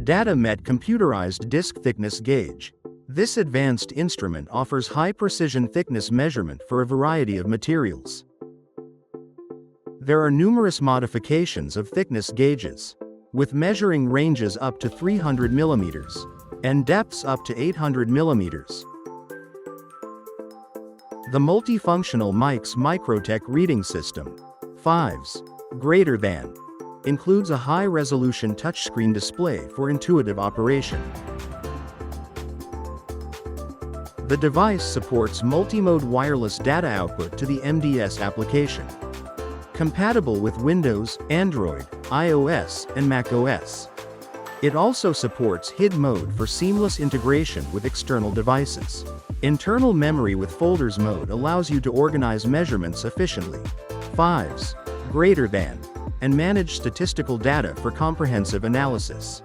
DataMet Computerized Disk Thickness Gauge. This advanced instrument offers high-precision thickness measurement for a variety of materials. There are numerous modifications of thickness gauges, with measuring ranges up to 300 mm and depths up to 800 mm. The multifunctional MICROTECH reading system, 5s greater than, includes a high-resolution touchscreen display for intuitive operation. The device supports multimode wireless data output to the MDS application. Compatible with Windows, Android, iOS, and macOS. It also supports HID mode for seamless integration with external devices. Internal memory with folders mode allows you to organize measurements efficiently. 5s greater than, and manage statistical data for comprehensive analysis.